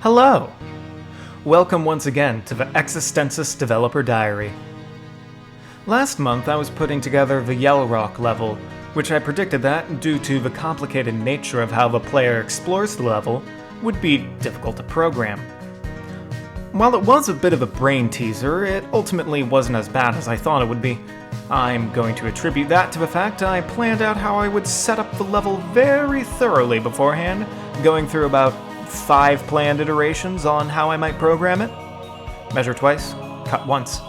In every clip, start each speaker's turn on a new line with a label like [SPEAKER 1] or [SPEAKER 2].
[SPEAKER 1] Hello! Welcome once again to the Existensis Developer Diary. Last month I was putting together the Yellow Rock level, which I predicted that, due to the complicated nature of how the player explores the level, would be difficult to program. While it was a bit of a brain teaser, it ultimately wasn't as bad as I thought it would be. I'm going to attribute that to the fact I planned out how I would set up the level very thoroughly beforehand, going through about 5 planned iterations on how I might program it. Measure twice, cut once.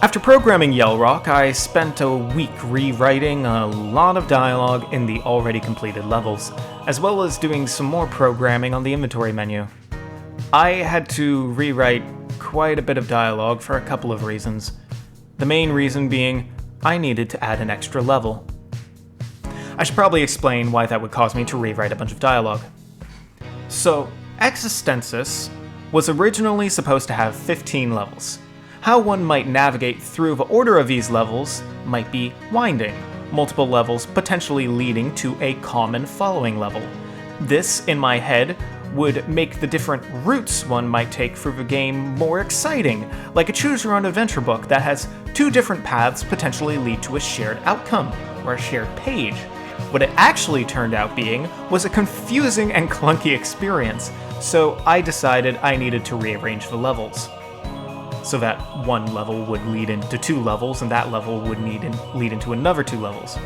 [SPEAKER 1] After programming Yellow Rock, I spent a week rewriting a lot of dialogue in the already completed levels, as well as doing some more programming on the inventory menu. I had to rewrite quite a bit of dialogue for a couple of reasons. The main reason being, I needed to add an extra level. I should probably explain why that would cause me to rewrite a bunch of dialogue. So, Existensis was originally supposed to have 15 levels. How one might navigate through the order of these levels might be winding, multiple levels potentially leading to a common following level. This, in my head, would make the different routes one might take through the game more exciting, like a choose-your-own-adventure book that has 2 different paths potentially lead to a shared outcome, or a shared page. What it actually turned out being was a confusing and clunky experience, so I decided I needed to rearrange the levels, so that one level would lead into 2 levels, and that level would lead into another 2 levels,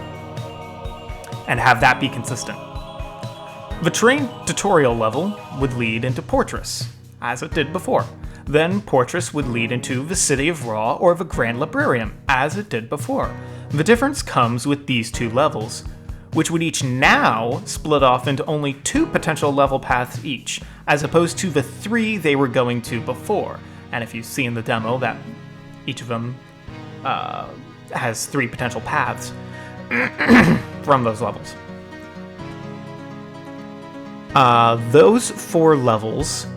[SPEAKER 1] and have that be consistent. The train tutorial level would lead into Portress, as it did before. Then Portress would lead into the City of Raw or the Grand Librarium, as it did before. The difference comes with these 2 levels, which would each now split off into only 2 potential level paths each, as opposed to the 3 they were going to before. And if you see in the demo that each of them has 3 potential paths from those levels. Those 4 levels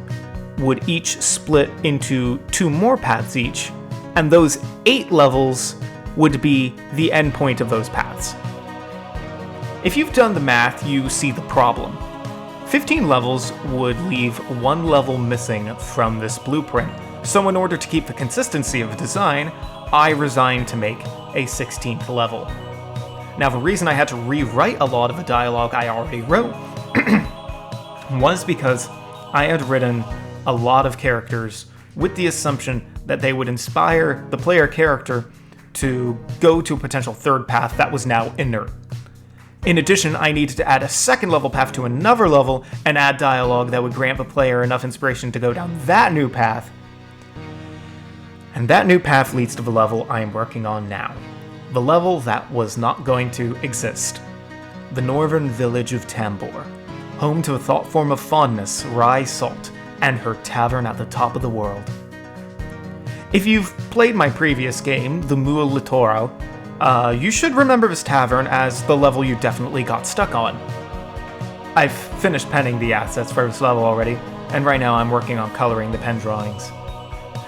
[SPEAKER 1] would each split into 2 more paths each, and those 8 levels would be the endpoint of those paths. If you've done the math, you see the problem. 15 levels would leave 1 level missing from this blueprint, so in order to keep the consistency of the design, I resigned to make a 16th level. Now, the reason I had to rewrite a lot of the dialogue I already wrote was because I had written a lot of characters with the assumption that they would inspire the player character to go to a potential 3rd path that was now inert. In addition, I needed to add a 2nd level path to another level and add dialogue that would grant the player enough inspiration to go down that new path. And that new path leads to the level I am working on now. The level that was not going to exist. The northern village of Tambor, home to a thought form of fondness, Rye Salt, and her tavern at the top of the world. If you've played my previous game, the Mul Litoro, you should remember this tavern as the level you definitely got stuck on. I've finished penning the assets for this level already, and right now I'm working on coloring the pen drawings.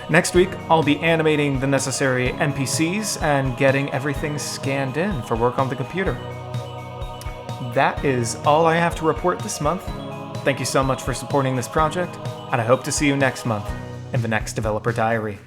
[SPEAKER 1] Next week, I'll be animating the necessary NPCs and getting everything scanned in for work on the computer. That is all I have to report this month. Thank you so much for supporting this project, and I hope to see you next month in the next Developer Diary.